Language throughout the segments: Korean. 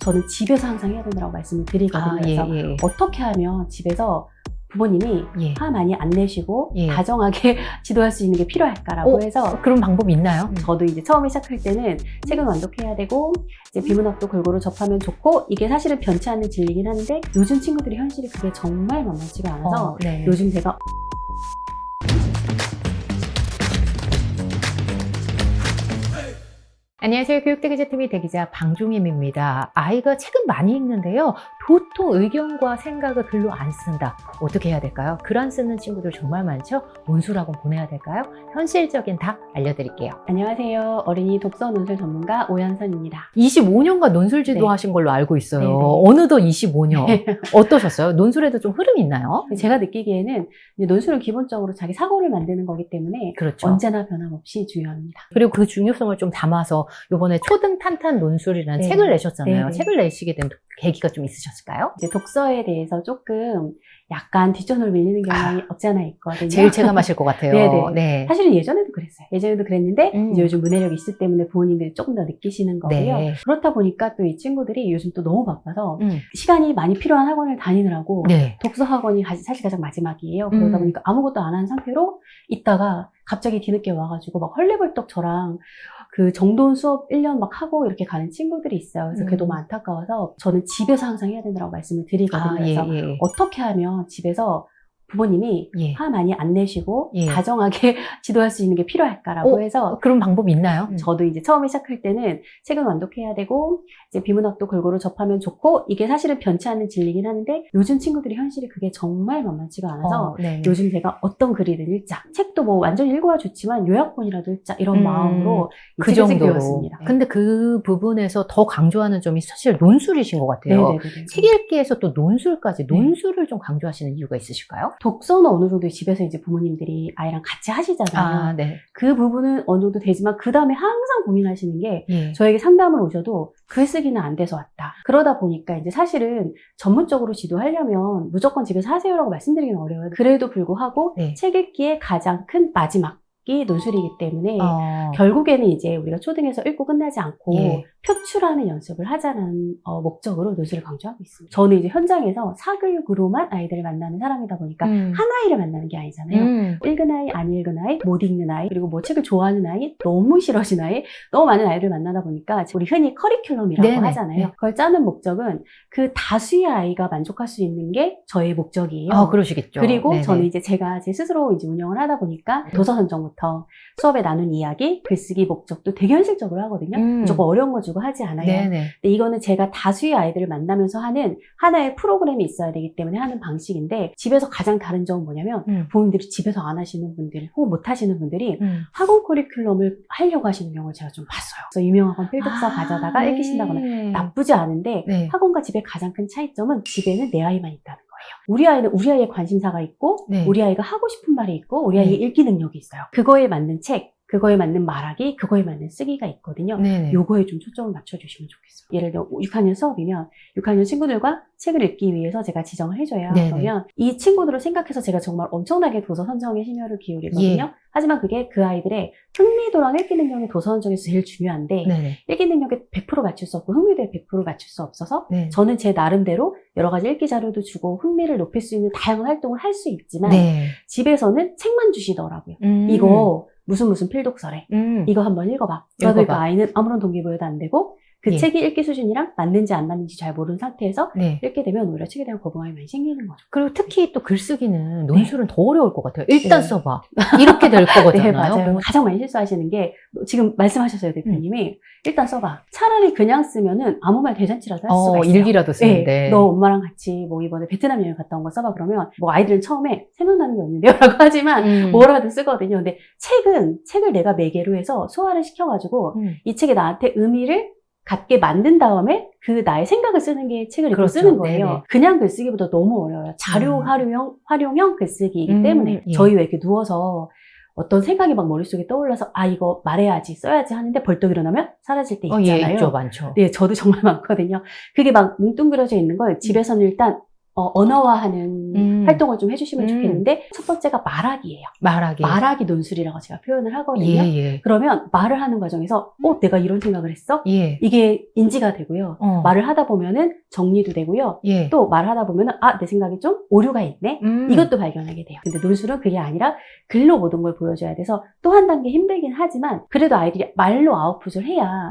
저는 집에서 항상 해야 된다고 말씀을 드리거든요. 그래서 어떻게 하면 집에서 부모님이 화 많이 안 내시고 다정하게 지도할 수 있는 게 필요할까라고 해서 그런 방법이 있나요? 저도 이제 처음에 시작할 때는 책은 완독해야 되고 이제 비문학도 골고루 접하면 좋고 이게 사실은 변치 않는 진리긴 한데 요즘 친구들이 현실이 그게 정말 만만치가 않아서 요즘 제가 안녕하세요. 교육대기자TV 대기자 방종임입니다. 아이가 책은 많이 읽는데요. 도통 의견과 생각을 글로 안 쓴다. 어떻게 해야 될까요? 글 안 쓰는 친구들 정말 많죠? 논술학원 보내야 될까요? 현실적인 답 알려드릴게요. 안녕하세요. 어린이 독서 논술 전문가 오연선입니다. 25년간 논술 지도하신 걸로 알고 있어요. 네네. 어느덧 25년. 어떠셨어요? 논술에도 좀 흐름이 있나요? 제가 느끼기에는 이제 논술은 기본적으로 자기 사고를 만드는 거기 때문에 그렇죠. 언제나 변함없이 중요합니다. 그리고 그 중요성을 좀 담아서 이번에 초등 탄탄 논술이라는 책을 내셨잖아요. 네네. 책을 내시게 된 계기가 좀 있으셨을까요? 이제 독서에 대해서 조금 약간 뒷전으로 밀리는 경향이 없지 않아 있거든요. 제일 체감하실 것 같아요. 네네. 네. 사실은 예전에도 그랬어요. 예전에도 그랬는데 이제 요즘 문해력 이슈 때문에 부모님들이 조금 더 느끼시는 거고요. 네. 그렇다 보니까 또 이 친구들이 요즘 또 너무 바빠서 시간이 많이 필요한 학원을 다니느라고 독서 학원이 사실 가장 마지막이에요. 그러다 보니까 아무것도 안 한 상태로 있다가 갑자기 뒤늦게 와가지고 막 헐레벌떡 저랑 그 정돈 수업 1년 막 하고 이렇게 가는 친구들이 있어요. 그래서 그게 너무 안타까워서 저는 집에서 항상 해야 된다고 말씀을 드리거든요. 그래서 어떻게 하면 집에서 부모님이 화 많이 안 내시고 다정하게 지도할 수 있는 게 필요할까라고 해서 그런 방법이 있나요? 저도 이제 처음에 시작할 때는 책은 완독해야 되고 이제 비문학도 골고루 접하면 좋고 이게 사실은 변치 않는 진리긴 하는데 요즘 친구들이 현실이 그게 정말 만만치가 않아서 요즘 제가 어떤 글이든 읽자, 책도 뭐 완전히 읽어야 좋지만 요약본이라도 읽자 이런 마음으로 그 정도로. 근데 그 부분에서 더 강조하는 점이 사실 논술이신 것 같아요. 책 읽기에서 또 논술까지 논술을 좀 강조하시는 이유가 있으실까요? 독서는 어느 정도 집에서 이제 부모님들이 아이랑 같이 하시잖아요. 그 부분은 어느 정도 되지만 그 다음에 항상 고민하시는 게 저에게 상담을 오셔도 글쓰기는 안 돼서 왔다. 그러다 보니까 이제 사실은 전문적으로 지도하려면 무조건 집에서 하세요라고 말씀드리기는 어려워요. 그래도 불구하고 책 읽기의 가장 큰 마지막 논술이기 때문에 결국에는 이제 우리가 초등에서 읽고 끝나지 않고 표출하는 연습을 하자는 목적으로 논술을 강조하고 있습니다. 저는 이제 현장에서 사교육으로만 아이들을 만나는 사람이다 보니까 한 아이를 만나는 게 아니잖아요. 읽은 아이, 안 읽은 아이, 못 읽는 아이, 그리고 뭐 책을 좋아하는 아이, 너무 싫어하시는 아이, 너무 많은 아이를 만나다 보니까 우리 흔히 커리큘럼이라고 하잖아요. 그걸 짜는 목적은 그 다수의 아이가 만족할 수 있는 게 저의 목적이에요. 그러시겠죠. 그리고 저는 이제 제가 제 스스로 이제 운영을 하다 보니까 도서 선정부터 수업에 나눈 이야기, 글쓰기 목적도 되게 현실적으로 하거든요. 무조건 어려운 거 주고 하지 않아요. 근데 이거는 제가 다수의 아이들을 만나면서 하는 하나의 프로그램이 있어야 되기 때문에 하는 방식인데 집에서 가장 다른 점은 뭐냐면 부모님들이 집에서 안 하시는 분들 혹은 못 하시는 분들이 학원 커리큘럼을 하려고 하시는 경우를 제가 좀 봤어요. 그래서 유명 학원 필독서 가져다가 읽히신다거나 나쁘지 않은데 학원과 집의 가장 큰 차이점은 집에는 내 아이만 있다는 거예요. 우리 아이는 우리 아이의 관심사가 있고 우리 아이가 하고 싶은 말이 있고 우리 아이의 읽기 능력이 있어요. 그거에 맞는 책, 그거에 맞는 말하기, 그거에 맞는 쓰기가 있거든요. 요거에 좀 초점을 맞춰주시면 좋겠어요. 예를 들어 6학년 수업이면 6학년 친구들과 책을 읽기 위해서 제가 지정을 해줘요. 그러면 이 친구들을 생각해서 제가 정말 엄청나게 도서 선정에 심혈을 기울이거든요. 하지만 그게 그 아이들의 흥미도랑 읽기 능력이 도서 선정에서 제일 중요한데 읽기 능력에 100% 맞출 수 없고 흥미도에 100% 맞출 수 없어서 저는 제 나름대로 여러 가지 읽기 자료도 주고 흥미를 높일 수 있는 다양한 활동을 할 수 있지만 집에서는 책만 주시더라고요. 이거 무슨 필독서래. 이거 한번 읽어봐. 그러니까 아이는 아무런 동기부여도 안 되고 그 책이 읽기 수준이랑 맞는지 안 맞는지 잘 모르는 상태에서 읽게 되면 오히려 책에 대한 거부감이 많이 생기는 거죠. 그리고 특히 또 글쓰기는 논술은 더 어려울 것 같아요. 일단 써봐. 이렇게 될 거거든요. 맞아요. 가장 많이 실수하시는 게 지금 말씀하셨어요, 대표님이. 일단 써봐. 차라리 그냥 쓰면은 아무 말 대잔치라도 할 수가 있어요. 일기라도 쓰는데. 너 엄마랑 같이 뭐 이번에 베트남 여행 갔다 온 거 써봐. 그러면 뭐 아이들은 처음에 생각나는 게 없는데요 라고 하지만 뭐라도 쓰거든요. 근데 책을 내가 매개로 해서 소화를 시켜가지고 이 책이 나한테 의미를 갖게 만든 다음에 그 나의 생각을 쓰는 게 책을 읽고 쓰는 거예요. 그냥 글쓰기보다 너무 어려워요. 자료 활용형 글쓰기이기 때문에 저희 왜 이렇게 누워서 어떤 생각이 막 머릿속에 떠올라서 이거 말해야지 써야지 하는데 벌떡 일어나면 사라질 때 있잖아요. 있죠, 많죠. 네, 저도 정말 많거든요. 그게 막 뭉뚱그려져 있는 걸 집에서는 일단 언어화하는 활동을 좀 해주시면 좋겠는데, 첫 번째가 말하기예요. 말하기 논술이라고 제가 표현을 하거든요. 그러면 말을 하는 과정에서 내가 이런 생각을 했어? 이게 인지가 되고요. 말을 하다 보면은 정리도 되고요. 또 말을 하다 보면은 내 생각이 좀 오류가 있네? 이것도 발견하게 돼요. 근데 논술은 그게 아니라 글로 모든 걸 보여줘야 돼서 또 한 단계 힘들긴 하지만, 그래도 아이들이 말로 아웃풋을 해야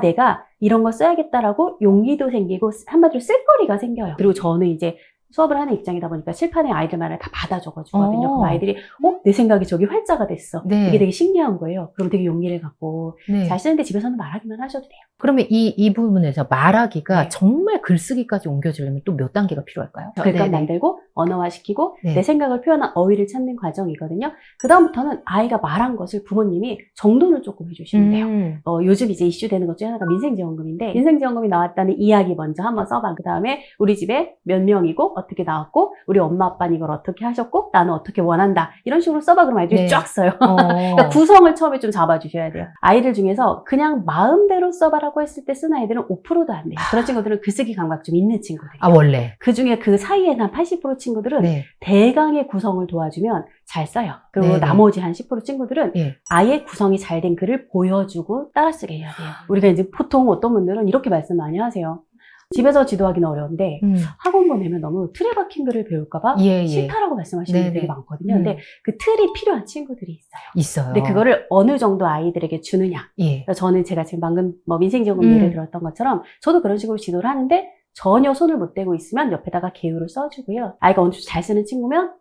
내가 이런 거 써야겠다라고 용기도 생기고 한마디로 쓸거리가 생겨요. 그리고 저는 이제 수업을 하는 입장이다 보니까 칠판에 아이들 말을 다 받아줘가지거든요. 그럼 아이들이 내 생각이 저기 활자가 됐어. 이게 되게 신기한 거예요. 그럼 되게 용기를 갖고 잘 쓰는데 집에서는 말하기만 하셔도 돼요. 그러면 이 부분에서 말하기가 정말 글쓰기까지 옮겨지려면 또 몇 단계가 필요할까요? 글감 만들고 언어화시키고 내 생각을 표현한 어휘를 찾는 과정이거든요. 그 다음부터는 아이가 말한 것을 부모님이 정돈을 조금 해주시면 돼요. 요즘 이제 이슈되는 것 중에 하나가 민생지원금인데, 민생지원금이 나왔다는 이야기 먼저 한번 써봐. 그 다음에 우리 집에 몇 명이고 어떻게 나왔고 우리 엄마 아빠는 이걸 어떻게 하셨고 나는 어떻게 원한다, 이런 식으로 써봐. 그럼 아이들이 쫙 써요. 그러니까 구성을 처음에 좀 잡아주셔야 돼요. 아이들 중에서 그냥 마음대로 써봐라고 했을 때 쓴 아이들은 5%도 안 돼요. 그런 친구들은 글쓰기 감각 좀 있는 친구들이에요. 원래 그 중에 그 사이에는 한 80% 친구들은 대강의 구성을 도와주면 잘 써요. 그리고 나머지 한 10% 친구들은 아예 구성이 잘 된 글을 보여주고 따라 쓰게 해야 돼요. 우리가 이제 보통 어떤 분들은 이렇게 말씀 많이 하세요. 집에서 지도하기는 어려운데 학원 보내면 너무 틀에 박힌 글을 배울까봐 싫다라고 말씀하시는 분들이 되게 많거든요. 근데 그 틀이 필요한 친구들이 있어요. 근데 그거를 어느 정도 아이들에게 주느냐. 그래서 저는 제가 지금 방금 민생지원금 예를 들었던 것처럼 저도 그런 식으로 지도를 하는데, 전혀 손을 못 대고 있으면 옆에다가 개요를 써주고요. 아이가 어느 정도 잘 쓰는 친구면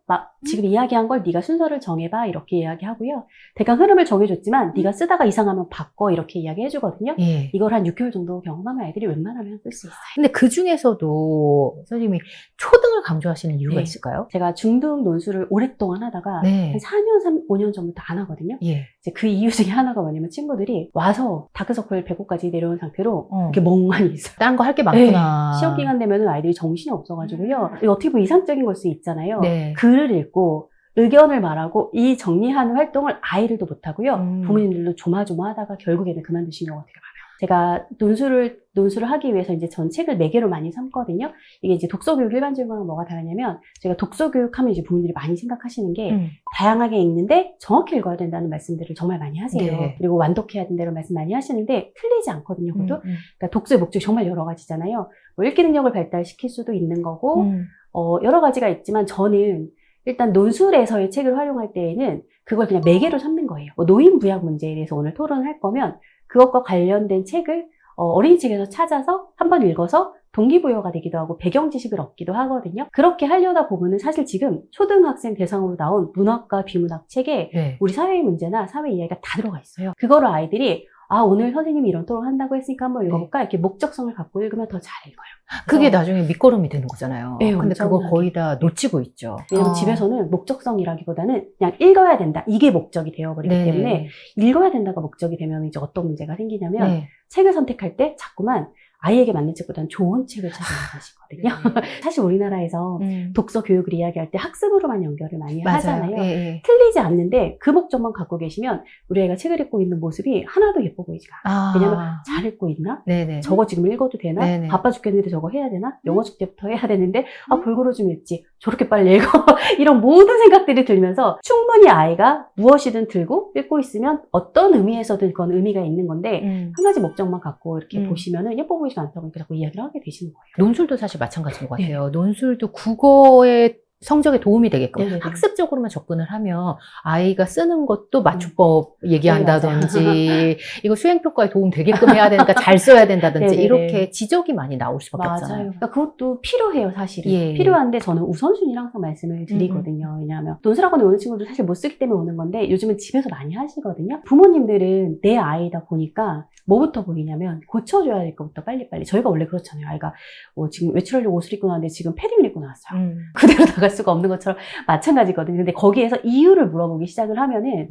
지금 이야기한 걸 네가 순서를 정해봐, 이렇게 이야기하고요. 대강 흐름을 정해줬지만 네가 쓰다가 이상하면 바꿔, 이렇게 이야기해주거든요. 이걸 한 6개월 정도 경험하면 아이들이 웬만하면 쓸 수 있어요. 근데 그 중에서도 선생님이 초등을 강조하시는 이유가 있을까요? 제가 중등 논술을 오랫동안 하다가 한 4년, 5년 전부터 안 하거든요. 이제 그 이유 중에 하나가 뭐냐면, 친구들이 와서 다크서클 배꼽까지 내려온 상태로 이렇게 멍하니 있어요. 다른 거 할 게 많구나. 시험 기간 되면은 아이들이 정신이 없어가지고요. 이거 어떻게 보면 이상적인 걸 수 있잖아요. 글을 읽고 의견을 말하고 이 정리하는 활동을 아이들도 못하고요. 부모님들도 조마조마하다가 결국에는 그만두시는 경우가 되게 많아요. 제가 논술을 하기 위해서 이제 전 책을 매개로 많이 삼거든요. 이게 이제 독서교육 일반적인 뭐가 다르냐면, 제가 독서교육하면 이제 부모님들이 많이 생각하시는 게 다양하게 읽는데 정확히 읽어야 된다는 말씀들을 정말 많이 하세요. 그리고 완독해야 된다는 말씀 많이 하시는데 틀리지 않거든요. 그것도. 그러니까 독서의 목적이 정말 여러 가지잖아요. 뭐 읽기 능력을 발달시킬 수도 있는 거고 여러 가지가 있지만, 저는 일단 논술에서의 책을 활용할 때에는 그걸 그냥 매개로 삼는 거예요. 노인 부양 문제에 대해서 오늘 토론을 할 거면 그것과 관련된 책을 어린이책에서 찾아서 한번 읽어서 동기부여가 되기도 하고 배경 지식을 얻기도 하거든요. 그렇게 하려다 보면은 사실 지금 초등학생 대상으로 나온 문학과 비문학 책에 우리 사회의 문제나 사회 이야기가 다 들어가 있어요. 그거를 아이들이 오늘 선생님이 이런 토론 한다고 했으니까 한번 읽어볼까? 이렇게 목적성을 갖고 읽으면 더 잘 읽어요. 그게 나중에 밑거름이 되는 거잖아요. 근데 그거 거의 다 놓치고 있죠. 왜냐면 집에서는 목적성이라기보다는 그냥 읽어야 된다, 이게 목적이 되어버리기 때문에, 읽어야 된다가 목적이 되면 이제 어떤 문제가 생기냐면 책을 선택할 때 자꾸만 아이에게 맞는 책보다는 좋은 책을 찾아가시거든요. 사실 우리나라에서 독서 교육을 이야기할 때 학습으로만 연결을 많이 하잖아요. 틀리지 않는데 그 목적만 갖고 계시면 우리 아이가 책을 읽고 있는 모습이 하나도 예뻐 보이지가 않아요. 왜냐면 잘 읽고 있나? 저거 지금 읽어도 되나? 바빠 죽겠는데 저거 해야 되나? 영어 숙제부터 해야 되는데 골고루 좀 읽지, 저렇게 빨리 읽어. 이런 모든 생각들이 들면서 충분히 아이가 무엇이든 들고 읽고 있으면 어떤 의미에서든 그건 의미가 있는 건데, 한 가지 목적만 갖고 이렇게 보시면은 예뻐 보이지가 않다 보니까 자꾸 이야기를 하게 되시는 거예요. 논술도 사실 마찬가지인 것 같아요. 논술도 국어의 성적에 도움이 되게끔 학습적으로만 접근을 하면 아이가 쓰는 것도 맞춤법 얘기한다든지 이거 수행평가에 도움 되게끔 해야 되니까 잘 써야 된다든지 이렇게 지적이 많이 나올 수밖에 없잖아요. 그러니까 그것도 필요해요, 사실은. 필요한데 저는 우선순위를 항상 말씀을 드리거든요. 왜냐하면 논술학원에 오는 친구들 사실 못 쓰기 때문에 오는 건데, 요즘은 집에서 많이 하시거든요. 부모님들은 내 아이다 보니까 뭐부터 보이냐면 고쳐줘야 될 것부터 빨리빨리. 저희가 원래 그렇잖아요. 아이가 지금 외출하려고 옷을 입고 나왔는데 지금 패딩을 입고 나왔어요. 그대로 나갈 수가 없는 것처럼 마찬가지거든요. 근데 거기에서 이유를 물어보기 시작을 하면은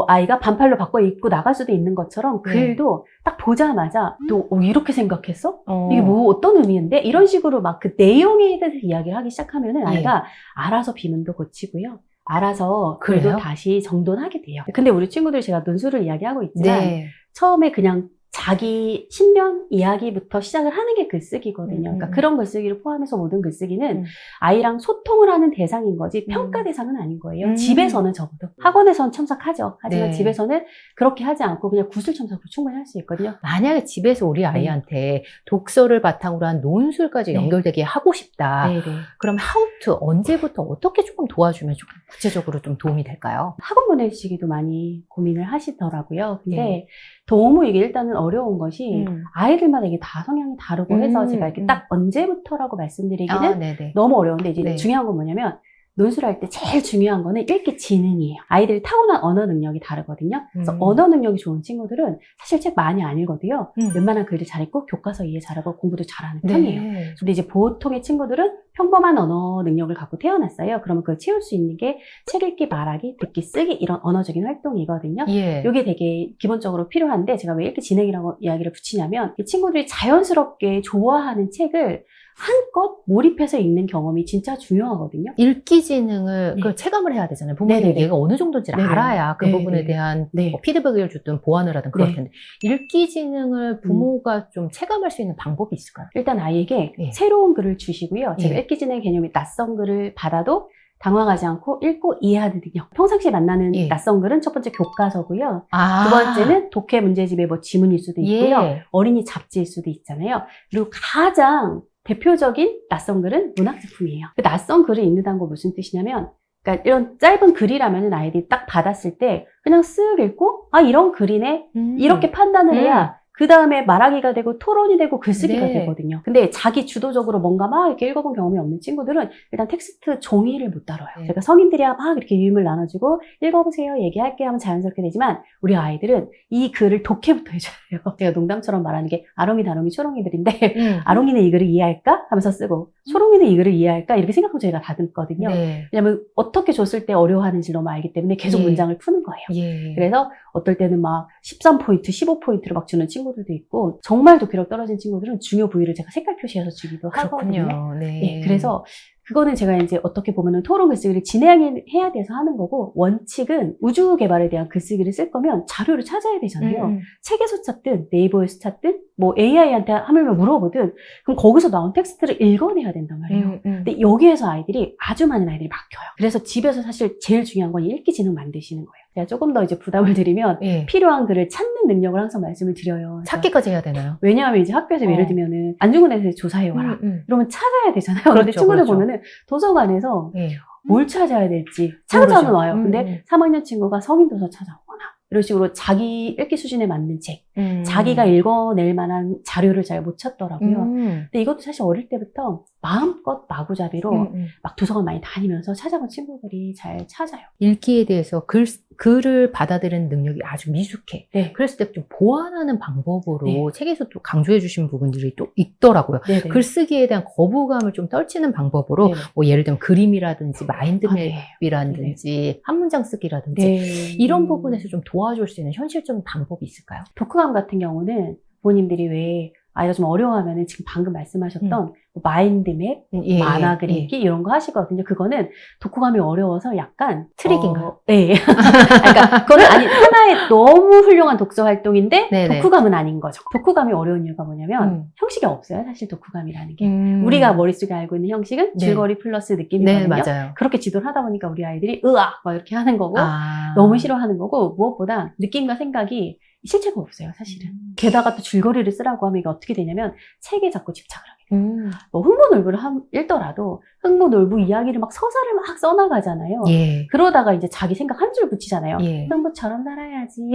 아이가 반팔로 바꿔 입고 나갈 수도 있는 것처럼 글도 딱 보자마자 너 이렇게 생각했어? 이게 뭐 어떤 의미인데? 이런 식으로 막 그 내용에 대해서 이야기를 하기 시작하면은 아이가 알아서 비문도 고치고요. 알아서 글도 다시 정돈하게 돼요. 근데 우리 친구들 제가 논술을 이야기하고 있지만 처음에 그냥 자기 신변 이야기부터 시작을 하는 게 글쓰기거든요. 그러니까 그런 글쓰기를 포함해서 모든 글쓰기는 아이랑 소통을 하는 대상인 거지 평가 대상은 아닌 거예요. 집에서는 적어도. 학원에서는 첨삭하죠. 하지만 네. 집에서는 그렇게 하지 않고 그냥 구술 첨삭으로 충분히 할 수 있거든요. 만약에 집에서 우리 아이한테 독서를 바탕으로 한 논술까지 연결되게 하고 싶다. 네네. 그럼 how to, 언제부터 어떻게 조금 도와주면 조금 구체적으로 좀 도움이 될까요? 학원 보내시기도 많이 고민을 하시더라고요. 근데 너무 이게 일단은 어려운 것이 아이들마다 이게 다 성향이 다르고 해서 제가 이렇게 딱 언제부터라고 말씀드리기는 너무 어려운데 이제 중요한 건 뭐냐면 논술할 때 제일 중요한 거는 읽기 지능이에요. 아이들이 타고난 언어 능력이 다르거든요. 그래서 언어 능력이 좋은 친구들은 사실 책 많이 안 읽어도요. 웬만한 글도 잘 읽고 교과서 이해 잘하고 공부도 잘하는 편이에요. 근데 이제 보통의 친구들은 평범한 언어 능력을 갖고 태어났어요. 그러면 그걸 채울 수 있는 게 책 읽기, 말하기, 듣기, 쓰기 이런 언어적인 활동이거든요. 이게 되게 기본적으로 필요한데 제가 왜 읽기 지능이라고 이야기를 붙이냐면 이 친구들이 자연스럽게 좋아하는 책을 한껏 몰입해서 읽는 경험이 진짜 중요하거든요. 읽기 지능을 그 체감을 해야 되잖아요. 부모님이 얘가 어느 정도인지를 알아야 그 부분에 대한 뭐 피드백을 주든 보완을 하든 그럴 텐데 읽기 지능을 부모가 좀 체감할 수 있는 방법이 있을까요? 일단 아이에게 새로운 글을 주시고요. 제가 읽기 지능의 개념이 낯선 글을 받아도 당황하지 않고 읽고 이해하는 능력. 평상시에 만나는 낯선 글은 첫 번째 교과서고요. 두 번째는 독해 문제집의 뭐 지문일 수도 있고요. 어린이 잡지일 수도 있잖아요. 그리고 가장 대표적인 낯선 글은 문학작품이에요. 그 낯선 글을 읽는다는 거 무슨 뜻이냐면 그러니까 이런 짧은 글이라면 아이들이 딱 받았을 때 그냥 쓱 읽고 아 이런 글이네 이렇게 판단을 해야 그 다음에 말하기가 되고 토론이 되고 글쓰기가 되거든요. 근데 자기 주도적으로 뭔가 막 이렇게 읽어본 경험이 없는 친구들은 일단 텍스트 종이를 못 다뤄요. 제가 성인들이야 막 이렇게 유임을 나눠주고 읽어보세요, 얘기할게요 하면 자연스럽게 되지만 우리 아이들은 이 글을 독해부터 해줘야 해요. 제가 농담처럼 말하는 게 아롱이, 다롱이, 초롱이들인데 아롱이는 이 글을 이해할까? 하면서 쓰고 초롱이는 이 글을 이해할까? 이렇게 생각하고 저희가 다듬거든요. 왜냐면 어떻게 줬을 때 어려워하는지 너무 알기 때문에 계속 문장을 푸는 거예요. 그래서 어떨 때는 막 13포인트, 15포인트를 막 주는 친구들도 있고 정말 독해력 떨어진 친구들은 중요 부위를 제가 색깔 표시해서 주기도 하거든요. 그래서 그거는 제가 이제 어떻게 보면은 토론 글쓰기를 진행해야 돼서 하는 거고 원칙은 우주 개발에 대한 글쓰기를 쓸 거면 자료를 찾아야 되잖아요. 책에서 찾든 네이버에서 찾든 뭐 AI한테 하물며 물어보든 그럼 거기서 나온 텍스트를 읽어내야 된단 말이에요. 근데 여기에서 아이들이 아주 많은 아이들이 막혀요. 그래서 집에서 사실 제일 중요한 건 읽기 지능 만드시는 거예요. 제가 조금 더 이제 부담을 드리면 필요한 글을 찾는 능력을 항상 말씀을 드려요. 찾기까지 해야 되나요? 왜냐하면 이제 학교에서 예를 들면은 안중근에서 조사해 와라. 이러면 찾아야 되잖아요. 그런데 친구들 보면은 도서관에서 뭘 찾아야 될지 찾아는 와요. 근데 3학년 친구가 성인도서 찾아오거나 이런 식으로 자기 읽기 수준에 맞는 책, 자기가 읽어낼 만한 자료를 잘 못 찾더라고요. 근데 이것도 사실 어릴 때부터 마음껏 마구잡이로 막 도서관 많이 다니면서 찾아본 친구들이 잘 찾아요. 읽기에 대해서 글을 받아들이는 능력이 아주 미숙해. 그랬을 때 좀 보완하는 방법으로 책에서 또 강조해 주신 부분들이 또 있더라고요. 글쓰기에 대한 거부감을 좀 떨치는 방법으로 뭐 예를 들면 그림이라든지 마인드맵이라든지 한 문장 쓰기라든지 이런 부분에서 좀 도와줄 수 있는 현실적인 방법이 있을까요? 독후감 같은 경우는 부모님들이 왜 아이가 좀 어려워하면은 지금 방금 말씀하셨던 뭐 마인드맵, 만화 그리기 이런 거 하시거든요. 그거는 독후감이 어려워서 약간 트릭인가요? 그러니까 그거는 아니 하나의 너무 훌륭한 독서 활동인데 독후감은 아닌 거죠. 독후감이 어려운 이유가 뭐냐면 형식이 없어요. 사실 독후감이라는 게 우리가 머릿속에 알고 있는 형식은 줄거리 플러스 느낌이거든요. 맞아요. 그렇게 지도를 하다 보니까 우리 아이들이 으악 막 이렇게 하는 거고 너무 싫어하는 거고 무엇보다 느낌과 생각이 실체가 없어요, 사실은. 게다가 또 줄거리를 쓰라고 하면 이게 어떻게 되냐면 책에 자꾸 집착을 하게 돼요. 뭐 흥부놀부를 읽더라도 흥부놀부 이야기를 막 서사를 막 써나가잖아요. 그러다가 이제 자기 생각 한 줄 붙이잖아요. 흥부처럼 살아야지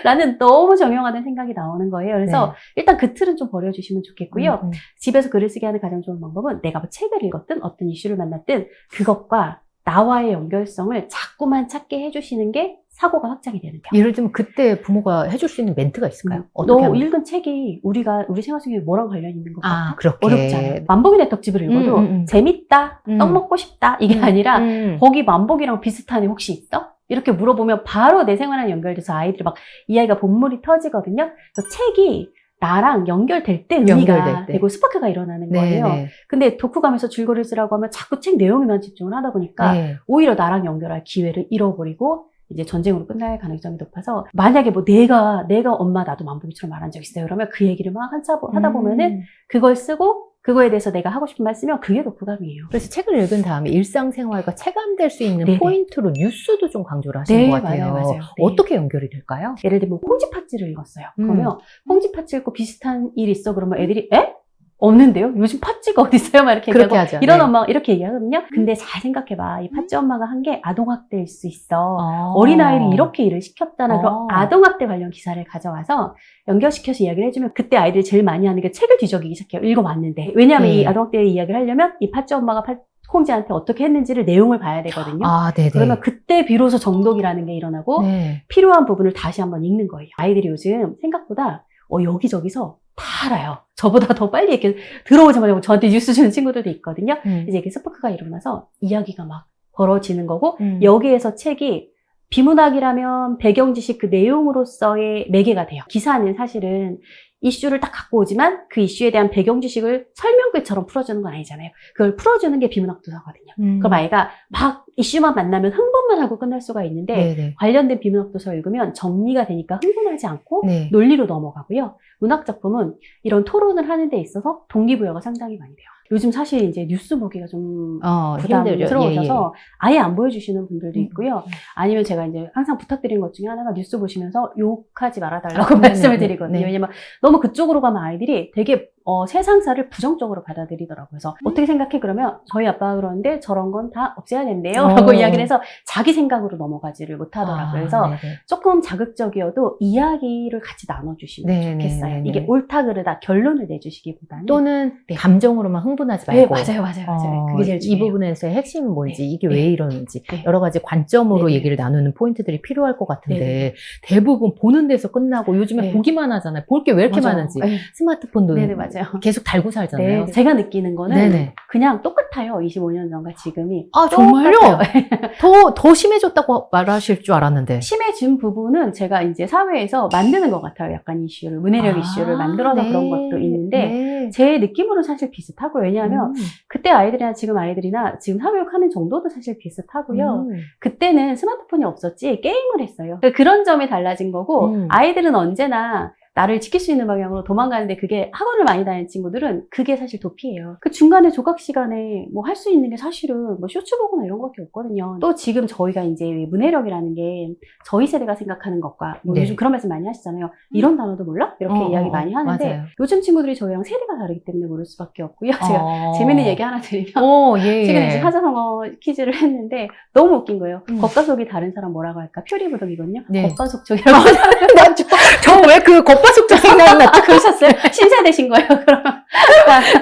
라는 너무 정형화된 생각이 나오는 거예요. 그래서 일단 그 틀은 좀 버려주시면 좋겠고요. 집에서 글을 쓰게 하는 가장 좋은 방법은 내가 뭐 책을 읽었든 어떤 이슈를 만났든 그것과 나와의 연결성을 자꾸만 찾게 해주시는 게 사고가 확장이 되는 경우. 예를 들면 그때 부모가 해줄 수 있는 멘트가 있을까요? 너 읽은 책이 우리 생활 속에 뭐랑 관련 있는 것 같아? 그렇게. 어렵잖아요. 만복이네 떡집을 읽어도 재밌다, 떡 먹고 싶다 이게 아니라 거기 만복이랑 비슷한 애 혹시 있어? 이렇게 물어보면 바로 내 생활랑 연결돼서 아이들이 막 이 아이가 본물이 터지거든요. 그래서 책이 나랑 연결될 때 의미가 되고 스파크가 일어나는 거예요. 근데 독후감에서 줄거리를 쓰라고 하면 자꾸 책 내용에만 집중을 하다 보니까 오히려 나랑 연결할 기회를 잃어버리고 이제 전쟁으로 끝날 가능성이 높아서 만약에 뭐 내가 엄마 나도 만보기처럼 말한 적 있어요. 그러면 그 얘기를 막 하다 보면은 그걸 쓰고 그거에 대해서 내가 하고 싶은 말 쓰면 그게 더 부담이에요. 그래서 책을 읽은 다음에 일상생활과 체감될 수 있는 네네. 포인트로 뉴스도 좀 강조를 하시는 것 같아요. 맞아요. 네. 어떻게 연결이 될까요? 예를 들면 콩쥐팥쥐를 읽었어요. 그러면 콩쥐팥쥐 읽고 비슷한 일 있어? 그러면 애들이 에? 없는데요? 요즘 팥쥐가 어디 있어요? 막 이렇게 그렇게 얘기하고 하죠. 이런 네. 엄마가 이렇게 얘기하거든요. 근데 잘 생각해봐. 이 팥쥐 엄마가 한 게 아동학대일 수 있어. 어린아이를 이렇게 일을 시켰다는 그런 아동학대 관련 기사를 가져와서 연결시켜서 이야기를 해주면 그때 아이들이 제일 많이 하는 게 책을 뒤적이기 시작해요. 읽어봤는데. 왜냐하면 이 아동학대 이야기를 하려면 이 팥쥐 엄마가 콩쥐한테 어떻게 했는지를 내용을 봐야 되거든요. 네네. 그러면 그때 비로소 정독이라는 게 일어나고 필요한 부분을 다시 한번 읽는 거예요. 아이들이 요즘 생각보다 여기저기서 다 알아요. 저보다 더 빨리 이렇게 들어오자마자 저한테 뉴스 주는 친구들도 있거든요. 이제 이게 스파크가 일어나서 이야기가 막 벌어지는 거고 여기에서 책이 비문학이라면 배경 지식 그 내용으로서의 매개가 돼요. 기사는 사실은 이슈를 딱 갖고 오지만 그 이슈에 대한 배경 지식을 설명글처럼 풀어주는 건 아니잖아요. 그걸 풀어주는 게 비문학 도서거든요. 그럼 아이가 막 이슈만 만나면 흥분만 하고 끝날 수가 있는데 네네. 관련된 비문학 도서 읽으면 정리가 되니까 흥분하지 않고 논리로 넘어가고요. 문학 작품은 이런 토론을 하는 데 있어서 동기부여가 상당히 많이 돼요. 요즘 사실 이제 뉴스 보기가 좀 부담스러워져서 아예 안 보여주시는 분들도 있고요. 아니면 제가 이제 항상 부탁드리는 것 중에 하나가 뉴스 보시면서 욕하지 말아달라고 말씀을 드리거든요. 왜냐면 너무 그쪽으로 가면 아이들이 되게 세상사를 부정적으로 받아들이더라고요. 그래서 어떻게 생각해? 그러면 저희 아빠가 그러는데 저런 건 다 없애야 된대요. 라고 이야기를 해서 자기 생각으로 넘어가지를 못하더라고요. 그래서 조금 자극적이어도 이야기를 같이 나눠주시면 좋겠어요. 이게 옳다 그르다 결론을 내주시기보다는 또는 감정으로만 흥분하지 말고 맞아요. 그게 제일 중요해요. 이 부분에서의 핵심은 뭔지 이게 왜 이러는지 여러 가지 관점으로 얘기를 나누는 포인트들이 필요할 것 같은데 대부분 보는 데서 끝나고 요즘에 보기만 하잖아요. 볼 게 왜 이렇게 많은지 스마트폰도 계속 달고 살잖아요. 제가 느끼는 거는 그냥 똑같아요. 25년 전과 지금이. 정말요? 더 심해졌다고 말하실 줄 알았는데. 심해진 부분은 제가 이제 사회에서 만드는 것 같아요. 약간 이슈를, 문해력 이슈를 만들어서 그런 것도 있는데 제 느낌으로는 사실 비슷하고요. 왜냐하면 그때 아이들이나 지금 아이들이나 지금 사교육하는 정도도 사실 비슷하고요. 그때는 스마트폰이 없었지 게임을 했어요. 그런 점이 달라진 거고 아이들은 언제나 나를 지킬 수 있는 방향으로 도망가는데 그게 학원을 많이 다니는 친구들은 그게 사실 도피예요. 그 중간에 조각 시간에 뭐 할 수 있는 게 사실은 뭐 쇼츠 보거나 이런 것밖에 없거든요. 또 지금 저희가 이제 문해력이라는 게 저희 세대가 생각하는 것과 뭐 요즘 그런 말씀 많이 하시잖아요. 이런 단어도 몰라? 이렇게 이야기 많이 하는데 맞아요. 요즘 친구들이 저희랑 세대가 다르기 때문에 모를 수밖에 없고요. 제가 재밌는 얘기 하나 드리면 최근에 이제 사자성어 퀴즈를 했는데 너무 웃긴 거예요. 겉과 속이 다른 사람 뭐라고 할까? 표리부동이거든요. 겉과 속 쪽이라고 저 왜 그 겉바속촉 생각났죠? 그러셨어요? 신세대신 거예요, 그러면?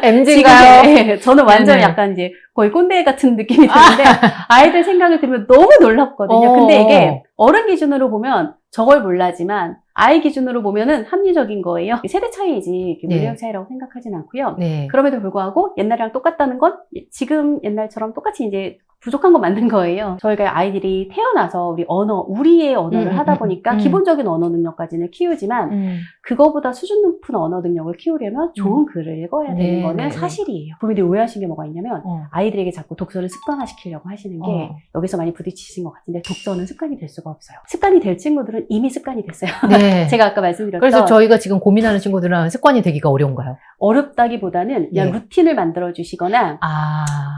MZ가요? 저는 완전 약간 이제 거의 꼰대 같은 느낌이 드는데 아이들 생각을 들으면 너무 놀랍거든요. 근데 이게 어른 기준으로 보면 저걸 몰라지만 아이 기준으로 보면은 합리적인 거예요. 세대 차이이지 문해력 차이라고 생각하진 않고요. 그럼에도 불구하고 옛날이랑 똑같다는 건 지금 옛날처럼 똑같이 이제 부족한 거 만든 거예요. 저희가 아이들이 태어나서 우리의 언어를 하다 보니까 기본적인 언어 능력까지는 키우지만 그거보다 수준 높은 언어 능력을 키우려면 좋은 글을 읽어야 되는 거는 사실이에요. 부모님들이 오해하신 게 뭐가 있냐면 아이들에게 자꾸 독서를 습관화시키려고 하시는 게 여기서 많이 부딪히신 것 같은데 독서는 습관이 될 수가 없어요. 습관이 될 친구들은 이미 습관이 됐어요. 제가 아까 말씀드렸던 그래서 저희가 지금 고민하는 친구들은 습관이 되기가 어려운가요? 어렵다기보다는 그냥 루틴을 만들어 주시거나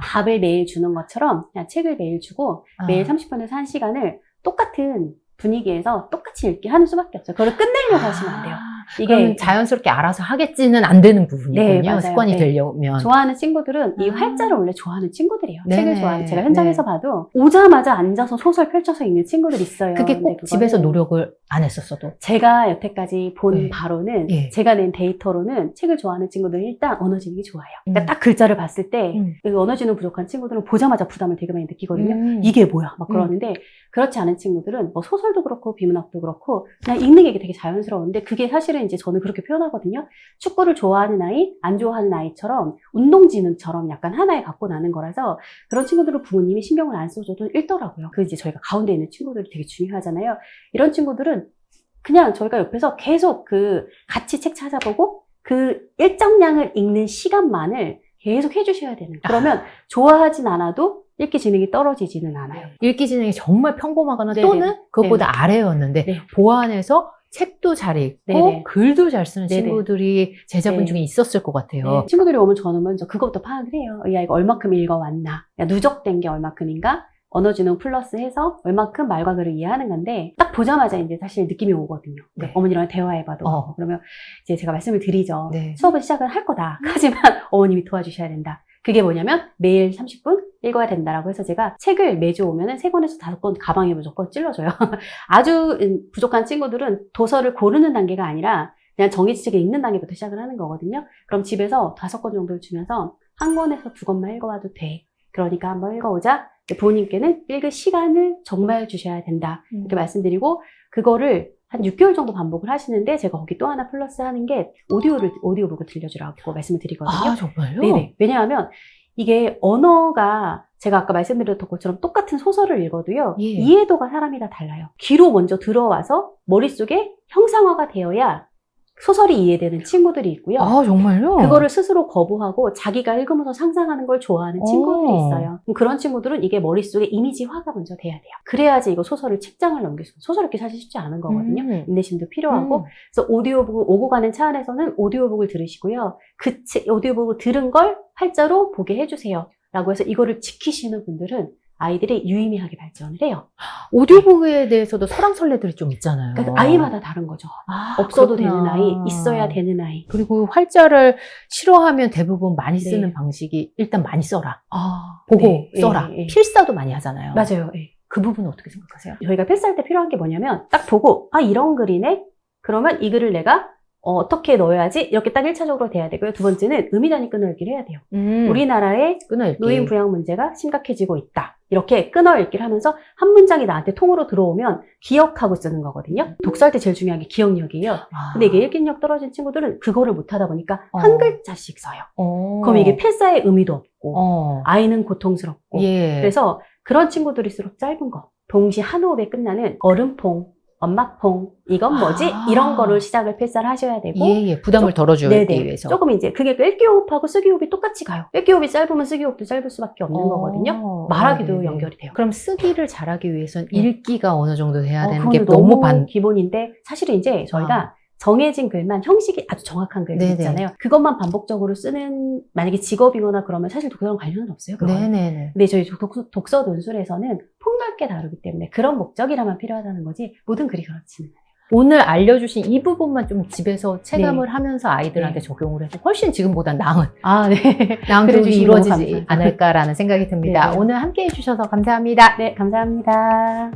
밥을 매일 주는 것처럼 그냥 책을 매일 주고 매일 30분에서 1시간을 똑같은 분위기에서 똑같이 읽게 하는 수밖에 없어요. 그걸 끝내려고 하시면 안 돼요. 이게 자연스럽게 알아서 하겠지는 안 되는 부분이군요. 습관이 되려면. 좋아하는 친구들은 이 활자를 원래 좋아하는 친구들이에요. 책을 좋아하는. 제가 현장에서 봐도 오자마자 앉아서 소설 펼쳐서 읽는 친구들이 있어요. 그게 꼭 집에서 노력을 안 했었어도. 제가 여태까지 본 바로는 제가 낸 데이터로는 책을 좋아하는 친구들은 일단 언어 지능이 좋아요. 그러니까 딱 글자를 봤을 때 언어 지능 부족한 친구들은 보자마자 부담을 되게 많이 느끼거든요. 이게 뭐야? 막 그러는데 그렇지 않은 친구들은 뭐 소설도 그렇고 비문학도 그렇고 그냥 읽는 게 되게 자연스러운데 그게 사실은 이제 저는 그렇게 표현하거든요. 축구를 좋아하는 아이, 안 좋아하는 아이처럼 운동지능처럼 약간 하나에 갖고 나는 거라서 그런 친구들은 부모님이 신경을 안 써줘도 읽더라고요. 그 이제 저희가 가운데 있는 친구들이 되게 중요하잖아요. 이런 친구들은 그냥 저희가 옆에서 계속 같이 책 찾아보고 그 일정량을 읽는 시간만을 계속 해주셔야 되는. 그러면 좋아하진 않아도 읽기 지능이 떨어지지는 않아요. 읽기 지능이 정말 평범하거나 네네. 또는 그것보다 아래였는데 네. 보완해서 책도 잘 읽고 네네. 글도 잘 쓰는 네네. 친구들이 제자분 네. 중에 있었을 것 같아요. 네, 친구들이 오면 저는 먼저 그것부터 파악을 해요. 이 아이가 얼마큼 읽어왔나, 누적된 게 얼마큼인가, 언어지능 플러스 해서 얼마큼 말과 글을 이해하는 건데 딱 보자마자 이제 사실 느낌이 오거든요. 네. 어머니랑 대화해봐도 그러면 이제 제가 말씀을 드리죠. 네. 수업은 시작은 할 거다. 하지만 어머님이 도와주셔야 된다. 그게 뭐냐면 매일 30분 읽어야 된다라고 해서 제가 책을 매주 오면은 3권에서 5권 가방에 무조건 찔러줘요. 아주 부족한 친구들은 도서를 고르는 단계가 아니라 그냥 정해진 책을 읽는 단계부터 시작을 하는 거거든요. 그럼 집에서 5권 정도를 주면서 1권에서 2권만 읽어와도 돼. 그러니까 한번 읽어오자. 부모님께는 읽을 시간을 정말 주셔야 된다. 이렇게 말씀드리고 그거를 한 6개월 정도 반복을 하시는데 제가 거기 또 하나 플러스 하는 게 오디오북을 들려주라고 말씀을 드리거든요. 아, 정말요? 네네. 왜냐하면 이게 언어가 제가 아까 말씀드렸던 것처럼 똑같은 소설을 읽어도요. 예. 이해도가 사람이 다 달라요. 귀로 먼저 들어와서 머릿속에 형상화가 되어야 소설이 이해되는 친구들이 있고요. 아, 정말요? 그거를 스스로 거부하고 자기가 읽으면서 상상하는 걸 좋아하는 친구들이 있어요. 그런 친구들은 이게 머릿속에 이미지화가 먼저 돼야 돼요. 그래야지 이거 소설을 책장을 넘길 수 있어요. 소설 읽기 사실 쉽지 않은 거거든요. 인내심도 필요하고. 그래서 오디오북을 오고 가는 차 안에서는 오디오북을 들으시고요. 오디오북을 들은 걸 활자로 보게 해주세요. 라고 해서 이거를 지키시는 분들은 아이들이 유의미하게 발전을 해요. 오디오북에 대해서도 설왕설래들이 좀 있잖아요. 그러니까 아이마다 다른 거죠. 없어도 되는 아이, 있어야 되는 아이. 그리고 활자를 싫어하면 대부분 많이 쓰는 네. 방식이 일단 많이 써라. 보고 써라. 필사도 많이 하잖아요. 맞아요. 그 부분은 어떻게 생각하세요? 저희가 필사할 때 필요한 게 뭐냐면 딱 보고 이런 글이네? 그러면 이 글을 내가 어떻게 넣어야지? 이렇게 딱 1차적으로 돼야 되고요. 두 번째는 의미 단위 끊어읽기를 해야 돼요. 우리나라의 끊어읽기. 노인 부양 문제가 심각해지고 있다. 이렇게 끊어읽기를 하면서 한 문장이 나한테 통으로 들어오면 기억하고 쓰는 거거든요. 독서할 때 제일 중요한 게 기억력이에요. 근데 이게 읽기력 떨어진 친구들은 그거를 못하다 보니까 한 글자씩 써요. 그럼 이게 필사의 의미도 없고 아이는 고통스럽고 그래서 그런 친구들일수록 짧은 거. 동시에 한 호흡에 끝나는 얼음퐁, 엄마퐁, 이건 뭐지? 이런 거를 시작을 필사를 하셔야 되고. 부담을 덜어주기 위해서. 조금 이제 그게 읽기 호흡하고 쓰기 호흡이 똑같이 가요. 읽기 호흡이 짧으면 쓰기 호흡도 짧을 수밖에 없는 거거든요. 말하기도 연결이 돼요. 그럼 쓰기를 잘하기 위해서는 읽기가 어느 정도 돼야 되는 게 너무 기본인데 사실은 이제 저희가 정해진 글만 형식이 아주 정확한 글들 있잖아요. 그것만 반복적으로 쓰는 만약에 직업이거나 그러면 사실 독서랑 관련은 없어요. 근데 저희 독서 논술에서는 폭넓게 다루기 때문에 그런 목적이라면 필요하다는 거지 모든 글이 그렇지는 않아요. 오늘 알려주신 이 부분만 좀 집에서 체감을 하면서 아이들한테 적용을 해도 훨씬 지금보다 나은 나은 교육이 이루어지지 않을까라는 생각이 듭니다. 오늘 함께 해주셔서 감사합니다. 네, 감사합니다.